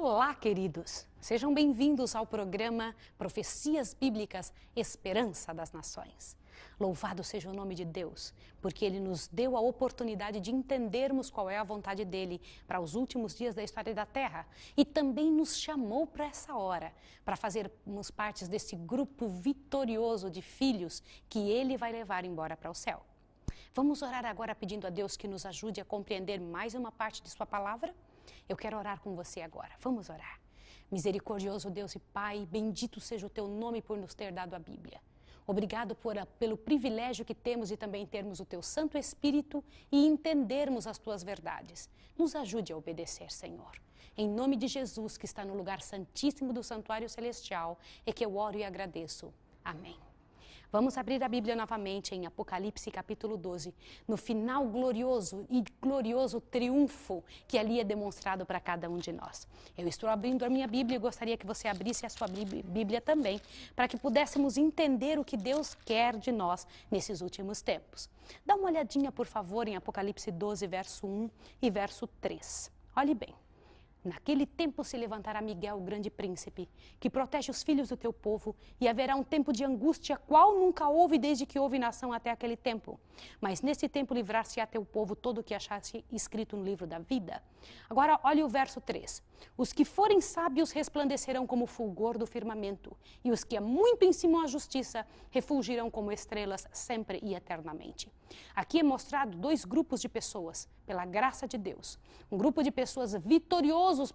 Olá, queridos! Sejam bem-vindos ao programa Profecias Bíblicas Esperança das Nações. Louvado seja o nome de Deus, porque Ele nos deu a oportunidade de entendermos qual é a vontade dEle para os últimos dias da história da Terra e também nos chamou para essa hora, para fazermos parte desse grupo vitorioso de filhos que Ele vai levar embora para o céu. Vamos orar agora pedindo a Deus que nos ajude a compreender mais uma parte de Sua palavra? Eu quero orar com você agora. Vamos orar. Misericordioso Deus e Pai, bendito seja o Teu nome por nos ter dado a Bíblia. Obrigado pelo privilégio que temos e também termos o Teu Santo Espírito e entendermos as Tuas verdades. Nos ajude a obedecer, Senhor. Em nome de Jesus, que está no lugar santíssimo do santuário celestial, é que eu oro e agradeço. Amém. Vamos abrir a Bíblia novamente em Apocalipse capítulo 12, no final glorioso triunfo que ali é demonstrado para cada um de nós. Eu estou abrindo a minha Bíblia e gostaria que você abrisse a sua Bíblia também, para que pudéssemos entender o que Deus quer de nós nesses últimos tempos. Dá uma olhadinha, por favor, em Apocalipse 12, verso 1 e verso 3. Olhe bem. Naquele tempo se levantará Miguel, o grande príncipe, que protege os filhos do teu povo, e haverá um tempo de angústia, qual nunca houve desde que houve nação até aquele tempo. Mas nesse tempo livrar-se-á teu povo todo o que achasse escrito no livro da vida. Agora olhe o verso 3. Os que forem sábios resplandecerão como o fulgor do firmamento, e os que muito ensinam a justiça refulgirão como estrelas sempre e eternamente. Aqui é mostrado dois grupos de pessoas, pela graça de Deus. Um grupo de pessoas vitoriosos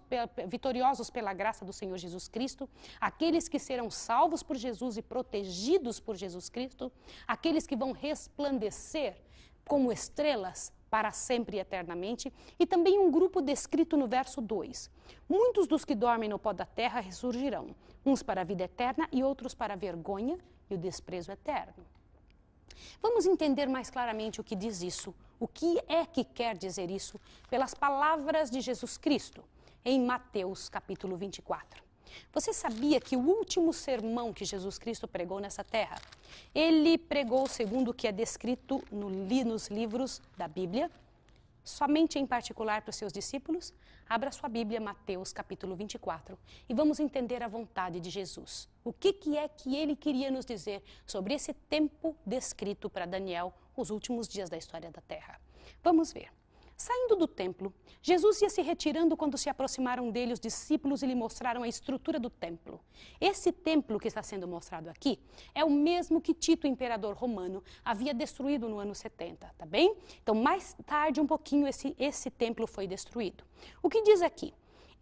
pela graça do Senhor Jesus Cristo, aqueles que serão salvos por Jesus e protegidos por Jesus Cristo, aqueles que vão resplandecer como estrelas para sempre e eternamente, e também um grupo descrito no verso 2. Muitos dos que dormem no pó da terra ressurgirão, uns para a vida eterna e outros para a vergonha e o desprezo eterno. Vamos entender mais claramente o que diz isso, o que é que quer dizer isso, pelas palavras de Jesus Cristo, em Mateus capítulo 24. Você sabia que o último sermão que Jesus Cristo pregou nessa terra, ele pregou segundo o que é descrito nos livros da Bíblia, somente em particular para os seus discípulos? Abra sua Bíblia, Mateus capítulo 24, e vamos entender a vontade de Jesus. O que é que ele queria nos dizer sobre esse tempo descrito para Daniel, os últimos dias da história da terra. Vamos ver. Saindo do templo, Jesus ia se retirando quando se aproximaram dele os discípulos e lhe mostraram a estrutura do templo. Esse templo que está sendo mostrado aqui é o mesmo que Tito, imperador romano, havia destruído no ano 70, tá bem? Então, mais tarde, um pouquinho, esse templo foi destruído. O que diz aqui?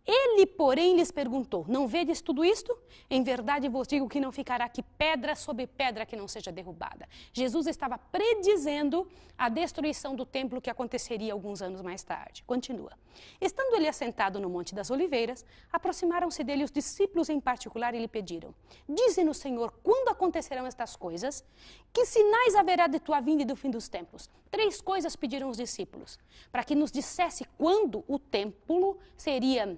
Ele, porém, lhes perguntou, não vedes tudo isto? Em verdade vos digo que não ficará aqui pedra sobre pedra que não seja derrubada. Jesus estava predizendo a destruição do templo que aconteceria alguns anos mais tarde. Continua. Estando ele assentado no Monte das Oliveiras, aproximaram-se dele os discípulos em particular e lhe pediram, dize-nos, Senhor, quando acontecerão estas coisas? Que sinais haverá de tua vinda e do fim dos tempos? 3 coisas pediram os discípulos, para que nos dissesse quando o templo seria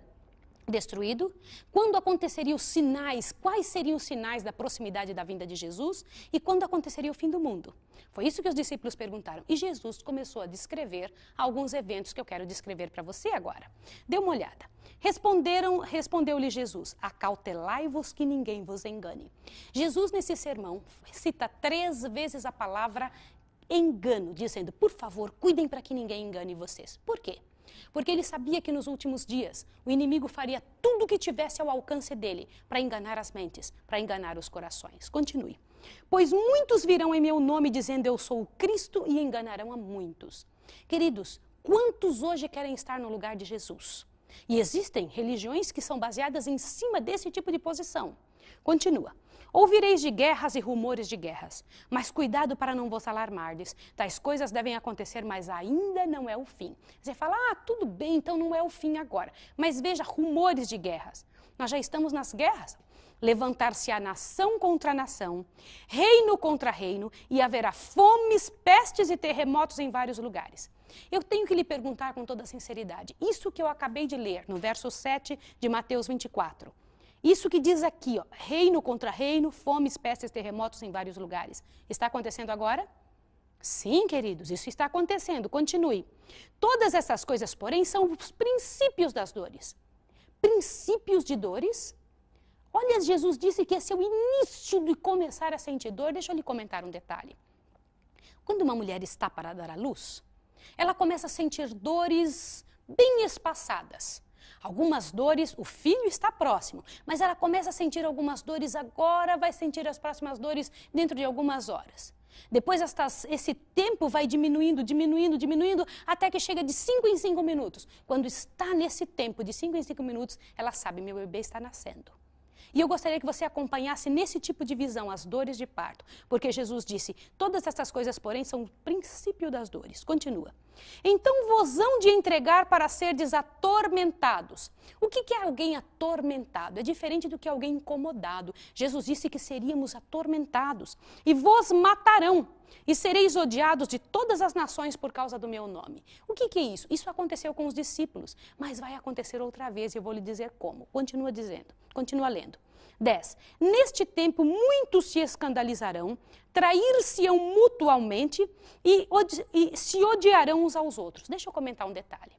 destruído, quando aconteceriam os sinais, quais seriam os sinais da proximidade da vinda de Jesus e quando aconteceria o fim do mundo. Foi isso que os discípulos perguntaram e Jesus começou a descrever alguns eventos que eu quero descrever para você agora. Dê uma olhada. Respondeu-lhe Jesus, acautelai-vos que ninguém vos engane. Jesus nesse sermão cita 3 vezes a palavra engano, dizendo, por favor, cuidem para que ninguém engane vocês. Por quê? Porque ele sabia que nos últimos dias o inimigo faria tudo o que tivesse ao alcance dele para enganar as mentes, para enganar os corações. Continue. Pois muitos virão em meu nome dizendo eu sou o Cristo e enganarão a muitos. Queridos, quantos hoje querem estar no lugar de Jesus? E existem religiões que são baseadas em cima desse tipo de posição. Continua. Ouvireis de guerras e rumores de guerras, mas cuidado para não vos alarmardes. Tais coisas devem acontecer, mas ainda não é o fim. Você fala, tudo bem, então não é o fim agora. Mas veja, rumores de guerras. Nós já estamos nas guerras. Levantar-se-á nação contra nação, reino contra reino, e haverá fomes, pestes e terremotos em vários lugares. Eu tenho que lhe perguntar com toda sinceridade, isso que eu acabei de ler no verso 7 de Mateus 24, isso que diz aqui, reino contra reino, fomes, pestes, terremotos em vários lugares, está acontecendo agora? Sim, queridos, isso está acontecendo, continue. Todas essas coisas, porém, são os princípios das dores. princípios de dores. Olha, Jesus disse que esse é o início de começar a sentir dor. Deixa eu lhe comentar um detalhe. Quando uma mulher está para dar à luz, ela começa a sentir dores bem espaçadas. Algumas dores, o filho está próximo, mas ela começa a sentir algumas dores agora, vai sentir as próximas dores dentro de algumas horas. Depois esse tempo vai diminuindo, até que chega de 5 em 5 minutos. Quando está nesse tempo de 5 em 5 minutos, ela sabe, meu bebê está nascendo. E eu gostaria que você acompanhasse nesse tipo de visão as dores de parto, porque Jesus disse, todas essas coisas, porém, são o princípio das dores. Continua. Então vos hão de entregar para serdes atormentados. O que é alguém atormentado? É diferente do que alguém incomodado. Jesus disse que seríamos atormentados. E vos matarão, e sereis odiados de todas as nações por causa do meu nome. O que é isso? Isso aconteceu com os discípulos, mas vai acontecer outra vez e eu vou lhe dizer como. Continua lendo. 10. Neste tempo muitos se escandalizarão, trair-se-ão mutualmente e se odiarão uns aos outros. Deixa eu comentar um detalhe.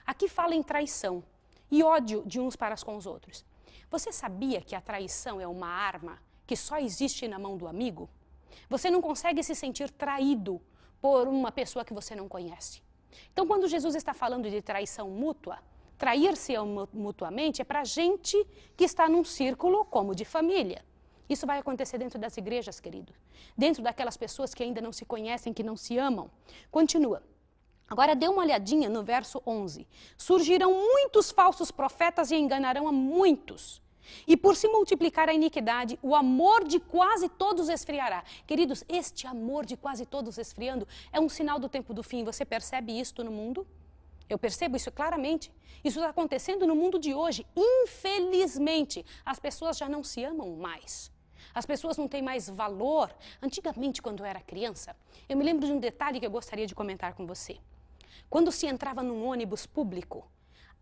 Aqui fala em traição e ódio de uns para com os outros. Você sabia que a traição é uma arma que só existe na mão do amigo? Você não consegue se sentir traído por uma pessoa que você não conhece. Então, quando Jesus está falando de traição mútua, trair-se mutuamente é para gente que está num círculo como de família. Isso vai acontecer dentro das igrejas, querido. Dentro daquelas pessoas que ainda não se conhecem, que não se amam. Continua. Agora dê uma olhadinha no verso 11. Surgirão muitos falsos profetas e enganarão a muitos. E por se multiplicar a iniquidade, o amor de quase todos esfriará. Queridos, este amor de quase todos esfriando é um sinal do tempo do fim. Você percebe isto no mundo? Eu percebo isso claramente. Isso está acontecendo no mundo de hoje. Infelizmente, as pessoas já não se amam mais. As pessoas não têm mais valor. Antigamente, quando eu era criança, eu me lembro de um detalhe que eu gostaria de comentar com você. Quando se entrava num ônibus público,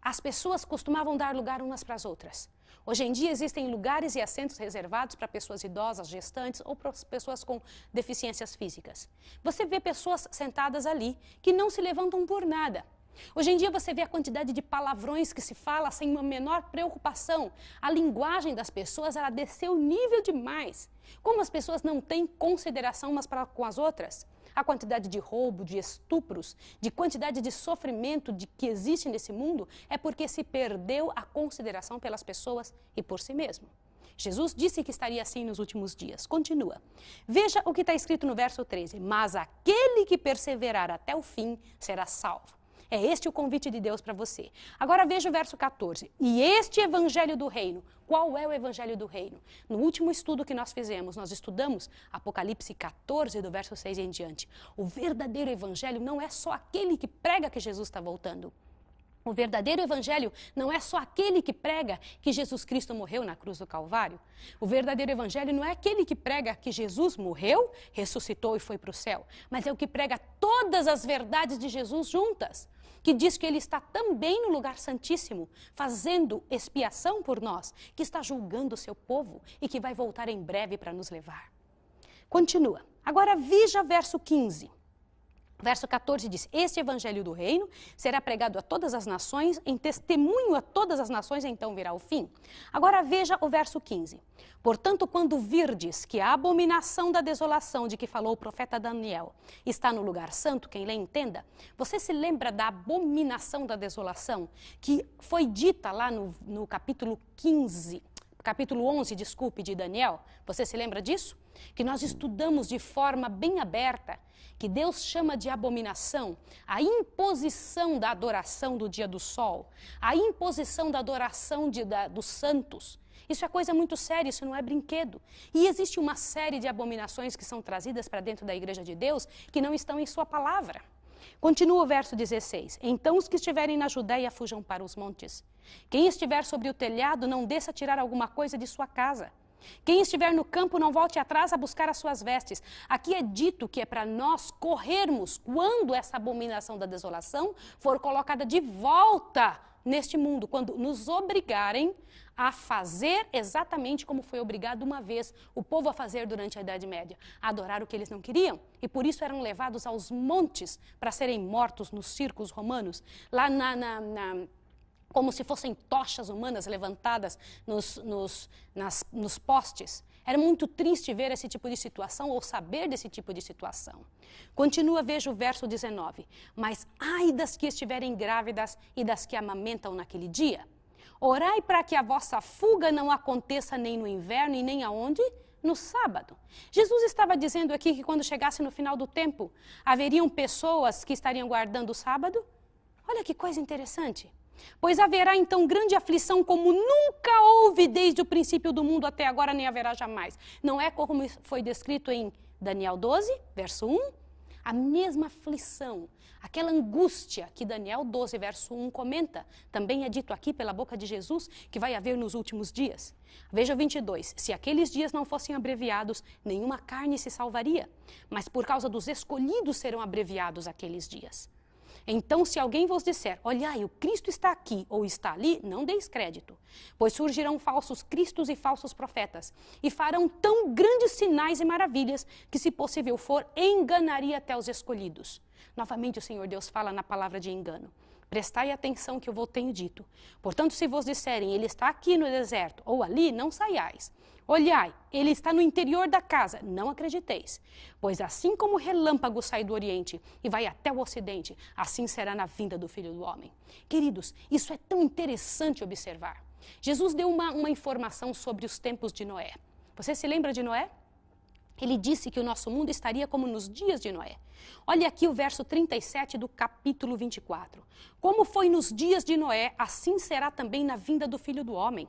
as pessoas costumavam dar lugar umas para as outras. Hoje em dia existem lugares e assentos reservados para pessoas idosas, gestantes ou para pessoas com deficiências físicas. Você vê pessoas sentadas ali que não se levantam por nada. Hoje em dia você vê a quantidade de palavrões que se fala sem uma menor preocupação. A linguagem das pessoas, ela desceu nível demais. Como as pessoas não têm consideração umas para com as outras? A quantidade de roubo, de estupros, de quantidade de sofrimento que existe nesse mundo é porque se perdeu a consideração pelas pessoas e por si mesmo. Jesus disse que estaria assim nos últimos dias. Continua. Veja o que está escrito no verso 13. Mas aquele que perseverar até o fim será salvo. É este o convite de Deus para você. Agora veja o verso 14. E este evangelho do reino. Qual é o evangelho do reino? No último estudo que nós fizemos, nós estudamos Apocalipse 14, do verso 6 em diante. O verdadeiro evangelho não é só aquele que prega que Jesus está voltando. O verdadeiro evangelho não é só aquele que prega que Jesus Cristo morreu na cruz do Calvário. O verdadeiro evangelho não é aquele que prega que Jesus morreu, ressuscitou e foi para o céu. Mas é o que prega todas as verdades de Jesus juntas. Que diz que ele está também no lugar santíssimo, fazendo expiação por nós, que está julgando o seu povo e que vai voltar em breve para nos levar. Continua. Agora veja verso 15. Verso 14 diz, este evangelho do reino será pregado a todas as nações, em testemunho a todas as nações, então virá o fim. Agora veja o verso 15. Portanto, quando virdes que a abominação da desolação de que falou o profeta Daniel está no lugar santo, quem lê entenda, você se lembra da abominação da desolação que foi dita lá no capítulo 11, de Daniel? Você se lembra disso? Que nós estudamos de forma bem aberta, que Deus chama de abominação a imposição da adoração do dia do sol, a imposição da adoração dos santos. Isso é coisa muito séria, isso não é brinquedo. E existe uma série de abominações que são trazidas para dentro da igreja de Deus que não estão em sua palavra. Continua o verso 16. Então os que estiverem na Judéia fujam para os montes. Quem estiver sobre o telhado não desça tirar alguma coisa de sua casa. Quem estiver no campo não volte atrás a buscar as suas vestes. Aqui é dito que é para nós corrermos quando essa abominação da desolação for colocada de volta neste mundo, quando nos obrigarem a fazer exatamente como foi obrigado uma vez o povo a fazer durante a Idade Média, a adorar o que eles não queriam, e por isso eram levados aos montes para serem mortos nos circos romanos. Lá como se fossem tochas humanas levantadas nos postes. Era muito triste ver esse tipo de situação ou saber desse tipo de situação. Continua, veja o verso 19. Mas ai das que estiverem grávidas e das que amamentam naquele dia. Orai para que a vossa fuga não aconteça nem no inverno e nem aonde? No sábado. Jesus estava dizendo aqui que quando chegasse no final do tempo, haveriam pessoas que estariam guardando o sábado? Olha que coisa interessante. Pois haverá então grande aflição como nunca houve desde o princípio do mundo até agora, nem haverá jamais. Não é como foi descrito em Daniel 12, verso 1? A mesma aflição, aquela angústia que Daniel 12, verso 1 comenta, também é dito aqui pela boca de Jesus que vai haver nos últimos dias. Veja o 22, se aqueles dias não fossem abreviados, nenhuma carne se salvaria, mas por causa dos escolhidos serão abreviados aqueles dias. Então, se alguém vos disser, olhai, o Cristo está aqui ou está ali, não deis crédito, pois surgirão falsos cristos e falsos profetas, e farão tão grandes sinais e maravilhas, que se possível for, enganaria até os escolhidos. Novamente o Senhor Deus fala na palavra de engano. Prestai atenção que eu vos tenho dito. Portanto, se vos disserem, ele está aqui no deserto, ou ali, não saiais. Olhai, ele está no interior da casa, não acrediteis. Pois assim como o relâmpago sai do oriente e vai até o ocidente, assim será na vinda do Filho do Homem. Queridos, isso é tão interessante observar. Jesus deu uma informação sobre os tempos de Noé. Você se lembra de Noé? Ele disse que o nosso mundo estaria como nos dias de Noé. Olha aqui o verso 37 do capítulo 24. Como foi nos dias de Noé, assim será também na vinda do Filho do Homem.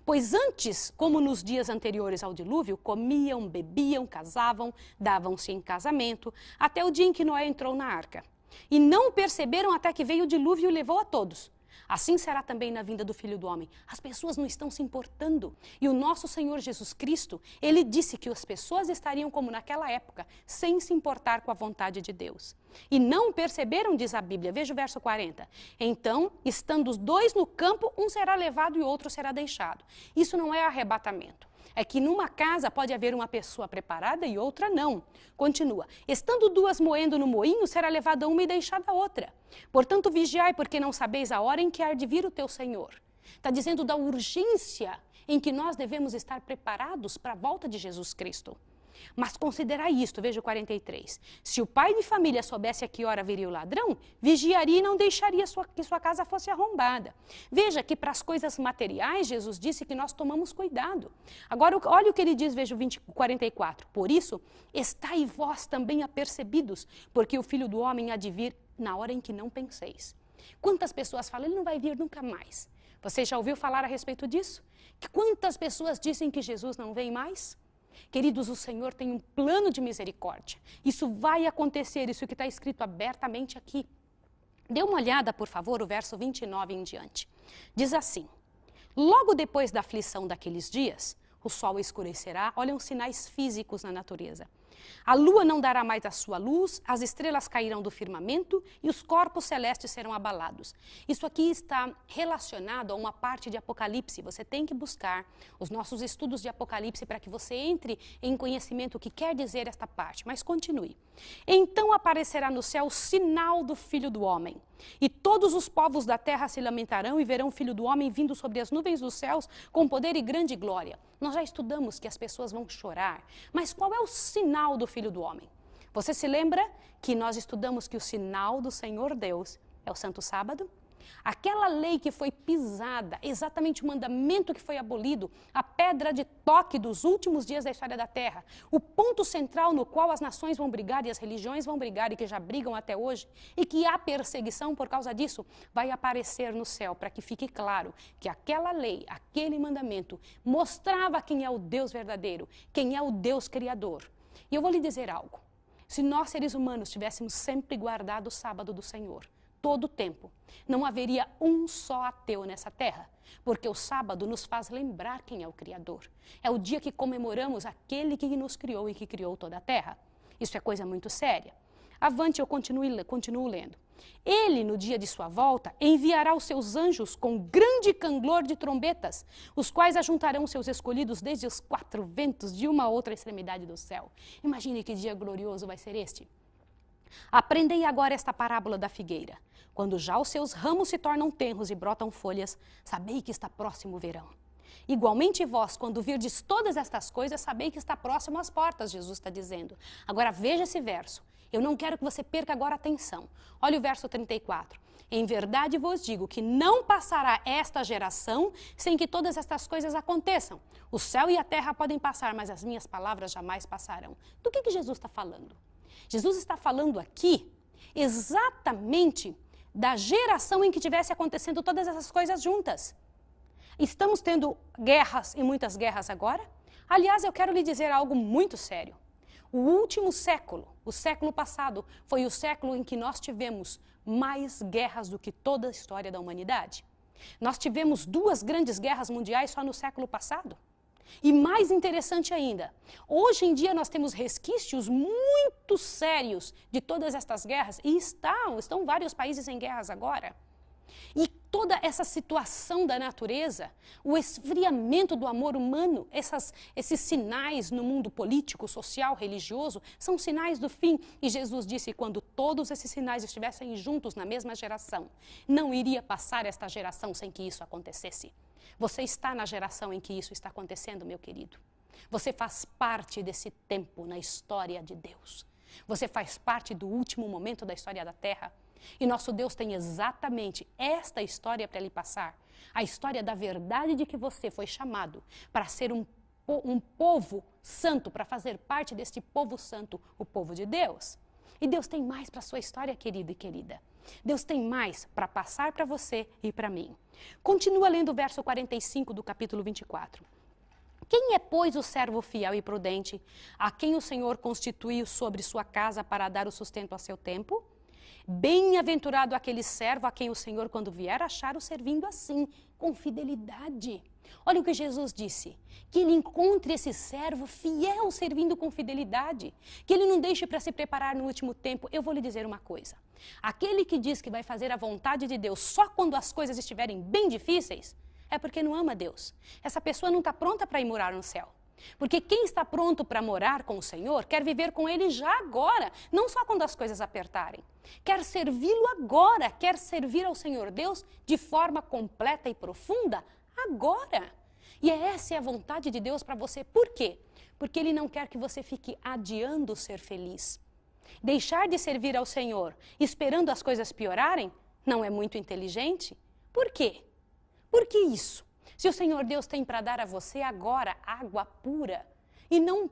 Pois antes, como nos dias anteriores ao dilúvio, comiam, bebiam, casavam, davam-se em casamento, até o dia em que Noé entrou na arca. E não perceberam até que veio o dilúvio e o levou a todos. Assim será também na vinda do Filho do Homem. As pessoas não estão se importando. E o nosso Senhor Jesus Cristo, ele disse que as pessoas estariam como naquela época, sem se importar com a vontade de Deus. E não perceberam, diz a Bíblia, veja o verso 40. Então, estando os dois no campo, um será levado e outro será deixado. Isso não é arrebatamento. É que numa casa pode haver uma pessoa preparada e outra não. Continua. Estando duas moendo no moinho, será levada uma e deixada a outra. Portanto, vigiai, porque não sabeis a hora em que há de vir o teu Senhor. Está dizendo da urgência em que nós devemos estar preparados para a volta de Jesus Cristo. Mas considerai isto, veja o 43. Se o pai de família soubesse a que hora viria o ladrão, vigiaria e não deixaria que sua casa fosse arrombada. Veja que para as coisas materiais, Jesus disse que nós tomamos cuidado. Agora, olha o que ele diz, veja o 44. Por isso, estai vós também apercebidos, porque o Filho do Homem há de vir na hora em que não penseis. Quantas pessoas falam, ele não vai vir nunca mais. Você já ouviu falar a respeito disso? Quantas pessoas dizem que Jesus não vem mais? Queridos, o Senhor tem um plano de misericórdia. Isso vai acontecer, isso que está escrito abertamente aqui. Dê uma olhada, por favor, o verso 29 em diante. Diz assim, logo depois da aflição daqueles dias, o sol escurecerá, olha os sinais físicos na natureza. A lua não dará mais a sua luz, as estrelas cairão do firmamento e os corpos celestes serão abalados. Isso aqui está relacionado a uma parte de Apocalipse. Você tem que buscar os nossos estudos de Apocalipse para que você entre em conhecimento o que quer dizer esta parte. Mas continue. Então aparecerá no céu o sinal do Filho do Homem. E todos os povos da terra se lamentarão e verão o Filho do Homem vindo sobre as nuvens dos céus com poder e grande glória. Nós já estudamos que as pessoas vão chorar, mas qual é o sinal do Filho do Homem? Você se lembra que nós estudamos que o sinal do Senhor Deus é o Santo Sábado? Aquela lei que foi pisada, exatamente o mandamento que foi abolido, a pedra de toque dos últimos dias da história da Terra, o ponto central no qual as nações vão brigar e as religiões vão brigar e que já brigam até hoje, e que há perseguição por causa disso, vai aparecer no céu para que fique claro que aquela lei, aquele mandamento, mostrava quem é o Deus verdadeiro, quem é o Deus criador. E eu vou lhe dizer algo, se nós seres humanos tivéssemos sempre guardado o sábado do Senhor, todo o tempo, não haveria um só ateu nessa terra, porque o sábado nos faz lembrar quem é o Criador. É o dia que comemoramos aquele que nos criou e que criou toda a terra. Isso é coisa muito séria. Avante, eu continuo lendo. Ele, no dia de sua volta, enviará os seus anjos com grande canglor de trombetas, os quais ajuntarão seus escolhidos desde os quatro ventos de uma outra extremidade do céu. Imagine que dia glorioso vai ser este. Aprendei agora esta parábola da figueira. Quando já os seus ramos se tornam tenros e brotam folhas, sabei que está próximo o verão. Igualmente vós, quando virdes todas estas coisas, sabei que está próximo às portas, Jesus está dizendo. Agora veja esse verso. Eu não quero que você perca agora a atenção. Olha o verso 34. Em verdade vos digo que não passará esta geração sem que todas estas coisas aconteçam. O céu e a terra podem passar, mas as minhas palavras jamais passarão. Do que Jesus está falando? Jesus está falando aqui exatamente da geração em que tivesse acontecendo todas essas coisas juntas. Estamos tendo guerras e muitas guerras agora? Aliás, eu quero lhe dizer algo muito sério. O último século, o século passado, foi o século em que nós tivemos mais guerras do que toda a história da humanidade. Nós tivemos 2 grandes guerras mundiais só no século passado. E mais interessante ainda, hoje em dia nós temos resquícios muito sérios de todas estas guerras e estão vários países em guerras agora. E toda essa situação da natureza, o esfriamento do amor humano, esses sinais no mundo político, social, religioso, são sinais do fim. E Jesus disse que quando todos esses sinais estivessem juntos na mesma geração, não iria passar esta geração sem que isso acontecesse. Você está na geração em que isso está acontecendo, meu querido. Você faz parte desse tempo na história de Deus. Você faz parte do último momento da história da Terra. E nosso Deus tem exatamente esta história para lhe passar. A história da verdade de que você foi chamado para ser um povo santo, para fazer parte deste povo santo, o povo de Deus. E Deus tem mais para a sua história, querido e querida. Deus tem mais para passar para você e para mim. Continua lendo o verso 45 do capítulo 24. Quem é, pois, o servo fiel e prudente, a quem o Senhor constituiu sobre sua casa para dar o sustento a seu tempo? Bem-aventurado aquele servo a quem o Senhor, quando vier, achar o servindo assim, com fidelidade. Olha o que Jesus disse, que ele encontre esse servo fiel servindo com fidelidade, que ele não deixe para se preparar no último tempo. Eu vou lhe dizer uma coisa, aquele que diz que vai fazer a vontade de Deus só quando as coisas estiverem bem difíceis, é porque não ama Deus. Essa pessoa não está pronta para ir morar no céu. Porque quem está pronto para morar com o Senhor quer viver com Ele já agora, não só quando as coisas apertarem. Quer servi-lo agora, quer servir ao Senhor Deus de forma completa e profunda agora. E essa é a vontade de Deus para você. Por quê? Porque Ele não quer que você fique adiando ser feliz. Deixar de servir ao Senhor esperando as coisas piorarem não é muito inteligente. Por quê? Por que isso? Se o Senhor Deus tem para dar a você agora água pura e não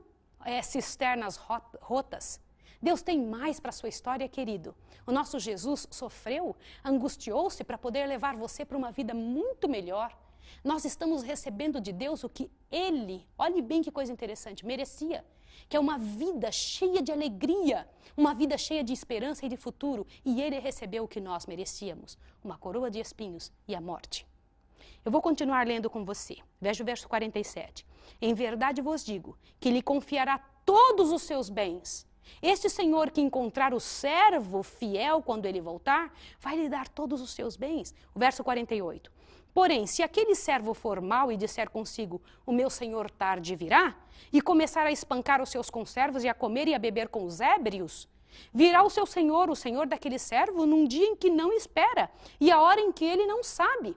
cisternas rotas, Deus tem mais para a sua história, querido. O nosso Jesus sofreu, angustiou-se para poder levar você para uma vida muito melhor. Nós estamos recebendo de Deus o que Ele, olhe bem que coisa interessante, merecia. Que é uma vida cheia de alegria, uma vida cheia de esperança e de futuro. E Ele recebeu o que nós merecíamos, uma coroa de espinhos e a morte. Eu vou continuar lendo com você. Veja o verso 47. Em verdade vos digo que lhe confiará todos os seus bens. Este Senhor que encontrar o servo fiel quando ele voltar, vai lhe dar todos os seus bens. O verso 48. Porém, se aquele servo for mau e disser consigo, o meu senhor tarde virá, e começar a espancar os seus conservos e a comer e a beber com os ébrios, virá o seu senhor, o senhor daquele servo, num dia em que não espera, e a hora em que ele não sabe.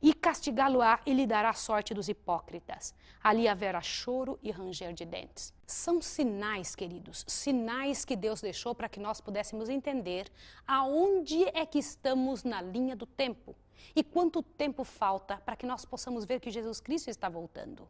E castigá-lo-á e lhe dará a sorte dos hipócritas. Ali haverá choro e ranger de dentes. São sinais, queridos, sinais que Deus deixou para que nós pudéssemos entender aonde é que estamos na linha do tempo. E quanto tempo falta para que nós possamos ver que Jesus Cristo está voltando.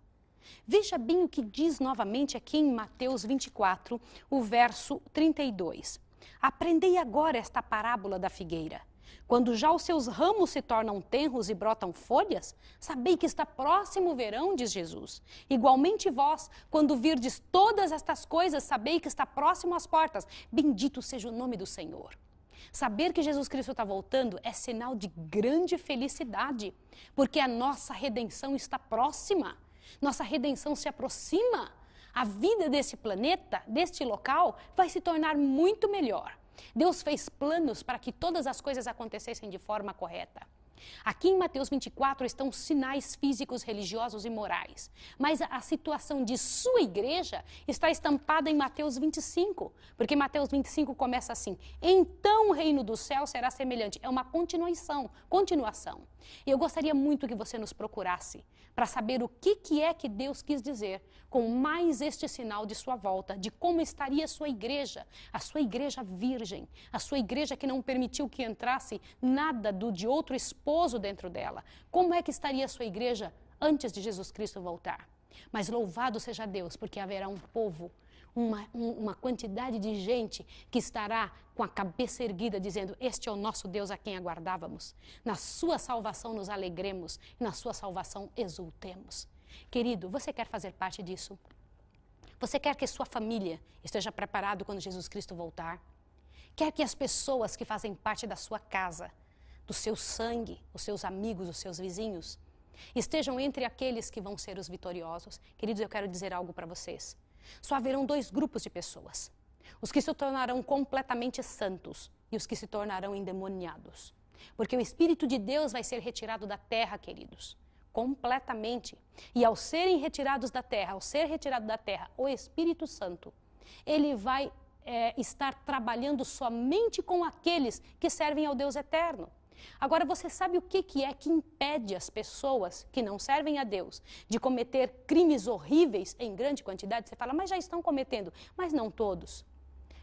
Veja bem o que diz novamente aqui em Mateus 24, o verso 32. Aprendei agora esta parábola da figueira. Quando já os seus ramos se tornam tenros e brotam folhas, sabei que está próximo o verão, diz Jesus. Igualmente vós, quando virdes todas estas coisas, sabei que está próximo às portas. Bendito seja o nome do Senhor. Saber que Jesus Cristo está voltando é sinal de grande felicidade, porque a nossa redenção está próxima, nossa redenção se aproxima. A vida desse planeta, deste local, vai se tornar muito melhor. Deus fez planos para que todas as coisas acontecessem de forma correta. Aqui em Mateus 24 estão sinais físicos, religiosos e morais. Mas a situação de sua igreja está estampada em Mateus 25. Porque Mateus 25 começa assim: então o reino do céu será semelhante. É uma continuação. E eu gostaria muito que você nos procurasse para saber o que é que Deus quis dizer com mais este sinal de sua volta, de como estaria a sua igreja virgem, a sua igreja que não permitiu que entrasse nada de outro esposo dentro dela. Como é que estaria a sua igreja antes de Jesus Cristo voltar? Mas louvado seja Deus, porque haverá um povo, uma quantidade de gente que estará com a cabeça erguida dizendo: este é o nosso Deus a quem aguardávamos. Na sua salvação nos alegremos, na sua salvação exultemos. Querido, você quer fazer parte disso? Você quer que sua família esteja preparada quando Jesus Cristo voltar? Quer que as pessoas que fazem parte da sua casa, do seu sangue, os seus amigos, os seus vizinhos, estejam entre aqueles que vão ser os vitoriosos? Queridos, eu quero dizer algo para vocês. Só haverão dois grupos de pessoas: os que se tornarão completamente santos e os que se tornarão endemoniados. Porque o Espírito de Deus vai ser retirado da terra, queridos, completamente. E ao serem retirados da terra, ao ser retirado da terra o Espírito Santo, ele vai estar trabalhando somente com aqueles que servem ao Deus eterno. Agora, você sabe o que é que impede as pessoas que não servem a Deus de cometer crimes horríveis em grande quantidade? Você fala: mas já estão cometendo. Mas não todos.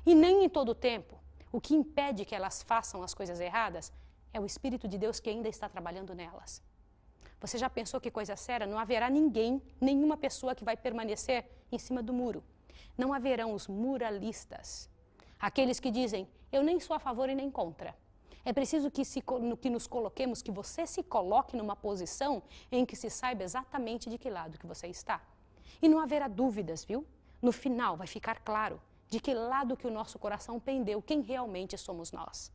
E nem em todo o tempo. O que impede que elas façam as coisas erradas é o Espírito de Deus que ainda está trabalhando nelas. Você já pensou que coisa séria? Não haverá nenhuma pessoa que vai permanecer em cima do muro. Não haverão os muralistas, aqueles que dizem: eu nem sou a favor e nem contra. É preciso que nos coloquemos, que você se coloque numa posição em que se saiba exatamente de que lado que você está. E não haverá dúvidas, viu? No final vai ficar claro de que lado que o nosso coração pendeu, quem realmente somos nós.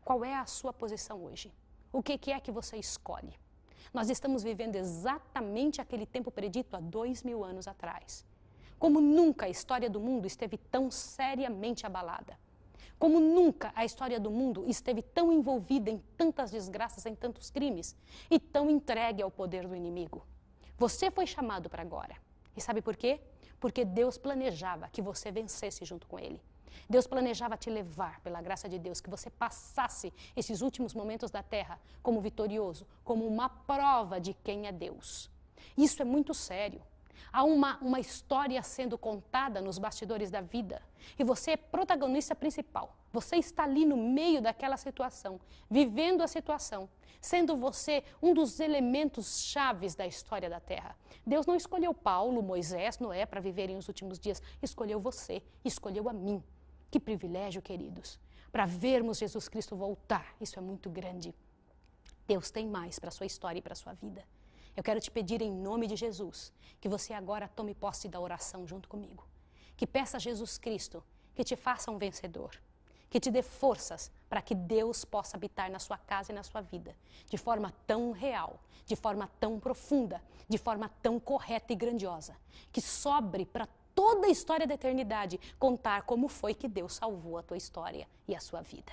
Qual é a sua posição hoje? O que é que você escolhe? Nós estamos vivendo exatamente aquele tempo predito há 2000 anos atrás. Como nunca a história do mundo esteve tão seriamente abalada. Como nunca a história do mundo esteve tão envolvida em tantas desgraças, em tantos crimes, e tão entregue ao poder do inimigo. Você foi chamado para agora. E sabe por quê? Porque Deus planejava que você vencesse junto com Ele. Deus planejava te levar, pela graça de Deus, que você passasse esses últimos momentos da terra como vitorioso, como uma prova de quem é Deus. Isso é muito sério. Há uma história sendo contada nos bastidores da vida. E você é protagonista principal. Você está ali no meio daquela situação, vivendo a situação, sendo você um dos elementos chaves da história da Terra. Deus não escolheu Paulo, Moisés, Noé para viverem os últimos dias. Escolheu você, escolheu a mim. Que privilégio, queridos, para vermos Jesus Cristo voltar. Isso é muito grande. Deus tem mais para a sua história e para a sua vida. Eu quero te pedir em nome de Jesus, que você agora tome posse da oração junto comigo. Que peça a Jesus Cristo que te faça um vencedor, que te dê forças para que Deus possa habitar na sua casa e na sua vida, de forma tão real, de forma tão profunda, de forma tão correta e grandiosa, que sobre para toda a história da eternidade contar como foi que Deus salvou a tua história e a sua vida.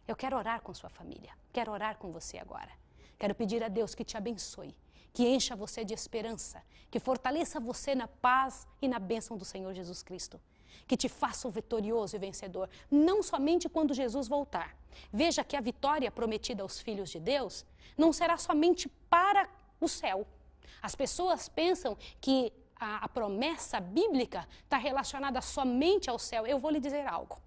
Eu quero orar com sua família, quero orar com você agora. Quero pedir a Deus que te abençoe, que encha você de esperança, que fortaleça você na paz e na bênção do Senhor Jesus Cristo. Que te faça um vitorioso e vencedor, não somente quando Jesus voltar. Veja que a vitória prometida aos filhos de Deus não será somente para o céu. As pessoas pensam que a promessa bíblica está relacionada somente ao céu. Eu vou lhe dizer algo.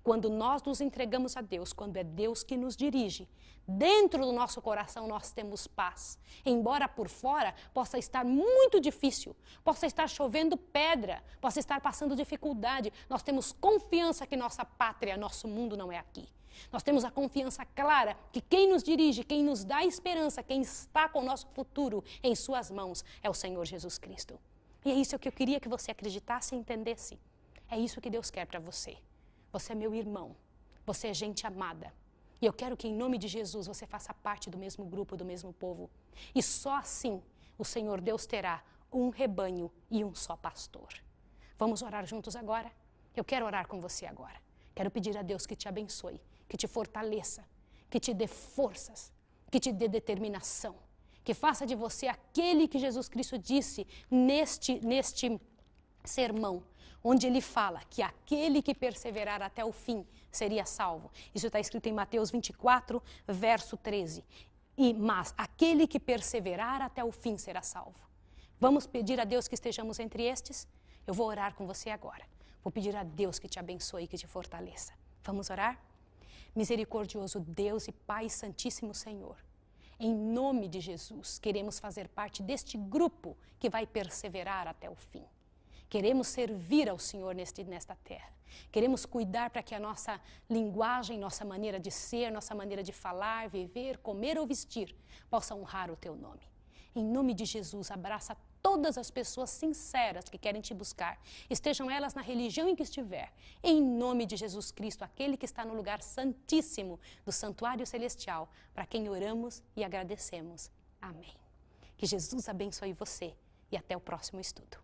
Quando nós nos entregamos a Deus, quando é Deus que nos dirige, dentro do nosso coração nós temos paz. Embora por fora possa estar muito difícil, possa estar chovendo pedra, possa estar passando dificuldade, nós temos confiança que nossa pátria, nosso mundo não é aqui. Nós temos a confiança clara que quem nos dirige, quem nos dá esperança, quem está com o nosso futuro em suas mãos é o Senhor Jesus Cristo. E é isso que eu queria que você acreditasse e entendesse. É isso que Deus quer para você. Você é meu irmão, você é gente amada. E eu quero que em nome de Jesus você faça parte do mesmo grupo, do mesmo povo. E só assim o Senhor Deus terá um rebanho e um só pastor. Vamos orar juntos agora? Eu quero orar com você agora. Quero pedir a Deus que te abençoe, que te fortaleça, que te dê forças, que te dê determinação, que faça de você aquele que Jesus Cristo disse neste sermão, onde ele fala que aquele que perseverar até o fim seria salvo. Isso está escrito em Mateus 24, verso 13. Mas aquele que perseverar até o fim será salvo. Vamos pedir a Deus que estejamos entre estes? Eu vou orar com você agora. Vou pedir a Deus que te abençoe e que te fortaleça. Vamos orar? Misericordioso Deus e Pai Santíssimo Senhor, em nome de Jesus, queremos fazer parte deste grupo que vai perseverar até o fim. Queremos servir ao Senhor nesta terra. Queremos cuidar para que a nossa linguagem, nossa maneira de ser, nossa maneira de falar, viver, comer ou vestir, possa honrar o Teu nome. Em nome de Jesus, abraça todas as pessoas sinceras que querem te buscar, estejam elas na religião em que estiver. Em nome de Jesus Cristo, aquele que está no lugar santíssimo do santuário celestial, para quem oramos e agradecemos. Amém. Que Jesus abençoe você e até o próximo estudo.